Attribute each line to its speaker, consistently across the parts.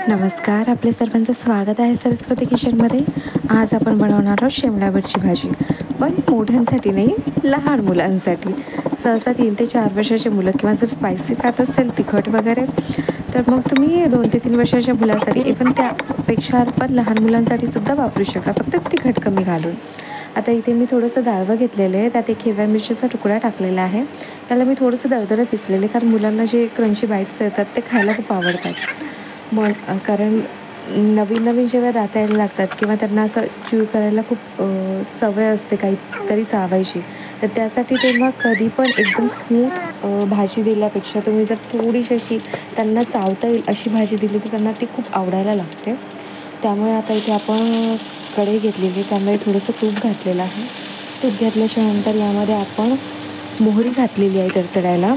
Speaker 1: नमस्कार, आपले सर्वांचं स्वागत आहे सरस्वती किचनमध्ये. आज आपण बनवणार आहोत शिमला मिरची भाजी, पण मोठ्यांसाठी नाही, लहान मुलांसाठी. सहसा 3 ते 4 वर्षाची मुलं किंवा जर स्पायसी खात असेल तिखट वगैरे, तर मग तुम्ही 2 ते 3 वर्षाच्या मुलांसाठी, इव्हन त्यापेक्षा पण लहान मुलांसाठी सुद्धा वापरू शकता, फक्त तिखट कमी घालून. आता इथे मी थोडंसं डाळवं घेतलेलं आहे, त्यात एक हिरव्या मिरचीचा तुकडा टाकलेला आहे. त्याला मी थोडंसं दरदरं पिसलेले, कारण मुलांना जे क्रंची बाईट्स येतात ते खायला खूप आवडतात. मग कारण नवीन जेव्हा दाता यायला लागतात किंवा त्यांना असं च्यू करायला खूप सवय असते काहीतरी चावायची, तर त्यासाठी तेव्हा कधी पण एकदम स्मूथ भाजी दिल्यापेक्षा तुम्ही जर थोडीशी अशी त्यांना चावता येईल अशी भाजी दिली तर त्यांना ती खूप आवडायला लागते. त्यामुळे आता इथे आपण कढई घेतलेली, त्यामध्ये थोडंसं तूप घातलेलं आहे. तूप घेतल्याच्यानंतर यामध्ये आपण मोहरी घातलेली आहे तडतडायला.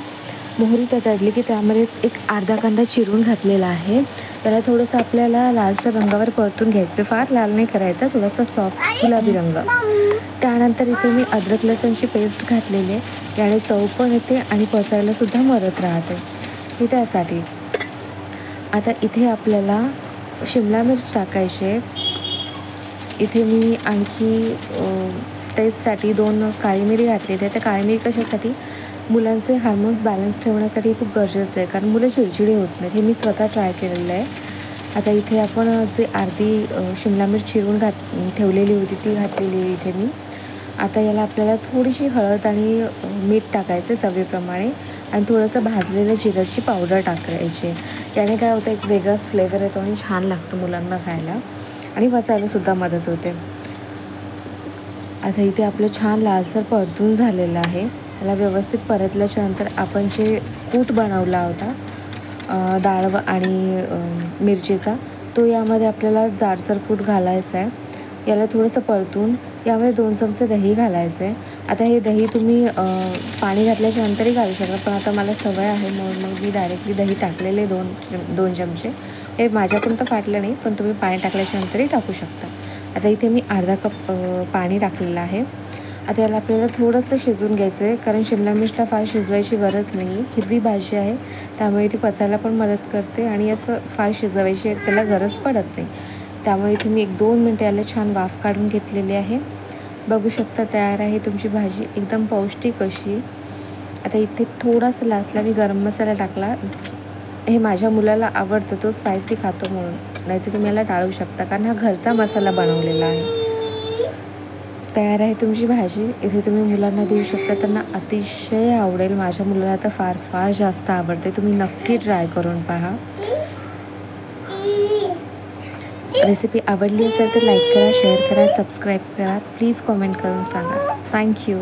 Speaker 1: मोहरी तडतडली की त्यामध्ये एक अर्धा कांदा चिरून घातलेला आहे. त्याला थोडंसं आपल्याला लालसर रंगावर परतून घ्यायचं, फार लाल नाही करायचा, थोडासा सॉफ्ट गुलाबी रंग. त्यानंतर इथे मी अद्रक लसूणची पेस्ट घातलेली आहे. याने चव पण येते आणि पचायला सुद्धा मदत राहते. हे त्यासाठी आता इथे आपल्याला शिमला मिर्च टाकायचे. इथे मी आणखी टेस्टसाठी 2 काळी मिरी घातलेली आहे. त्या काळी मिरी कशासाठी, मुलांचे हार्मोन्स बॅलन्स ठेवण्यासाठी खूप गरजेचं आहे, कारण मुलं चिडचिडी होत नाहीत. हे मी स्वतः ट्राय केलेलं आहे. आता इथे आपण जे अर्धी शिमला मिरची चिरून ठेवलेली होती ती घातलेली आहे इथे मी. आता याला आपल्याला थोडीशी हळद आणि मीठ टाकायचं चवीप्रमाणे, आणि थोडंसं भाजलेलं जिऱ्याची पावडर टाकायची. त्याने काय होतं, एक वेगळाच फ्लेवर येतो आणि छान लागतं मुलांना खायला, आणि पचायलासुद्धा मदत होते. आता इथे आपलं छान लालसर परतून झालेलं आहे. त्याला व्यवस्थित परतल्याच्यानंतर आपण जे कूट बनवला होता डाळ आणि मिरचीचा, तो यामध्ये आपल्याला जाडसर कूट घालायचा आहे. याला थोडंसं परतून यामध्ये 2 चमचे दही घालायचं आहे. आता हे दही तुम्ही पाणी घातल्याच्यानंतरही घालू शकता, पण आता मला सवय आहे म्हणून मग मी डायरेक्टली दही टाकलेले 2 चमचे. हे माझ्याकडून तर फाटलं नाही, पण तुम्ही पाणी टाकल्याच्यानंतरही टाकू शकता. आता इथे मी अर्धा कप पाणी टाकलेलं आहे. आता याला आपल्याला थोडंसं शिजवून घ्यायचं आहे, कारण शिमला मिरचीला फार शिजवायची गरज नाही. हिरवी भाजी आहे, त्यामुळे ती पचायला पण मदत करते, आणि असं फार शिजवायची त्याला गरज पडत नाही. त्यामुळे इथे मी 1-2 मिनटं याला छान वाफ काढून घेतलेली आहे. बघू शकता तयार आहे तुमची भाजी, एकदम पौष्टिक अशी. आता इथे थोडासा लास्टला मी गरम मसाला टाकला. हे माझ्या मुलाला आवडतं, तो स्पायसी खातो म्हणून, नाहीतर तुम्ही याला टाळू शकता, कारण हा घरचा मसाला बनवलेला आहे. तयार आहे तुमची भाजी. इथे तुम्ही मुलांना देऊ शकता, त्यांना अतिशय आवडेल. माझ्या मुलाला तर फार जास्त आवडते. तुम्ही नक्की ट्राय करून पहा. रेसिपी आवडली असेल तर लाईक करा, शेअर करा, सबस्क्राईब करा. प्लीज कॉमेंट करून सांगा. थँक्यू.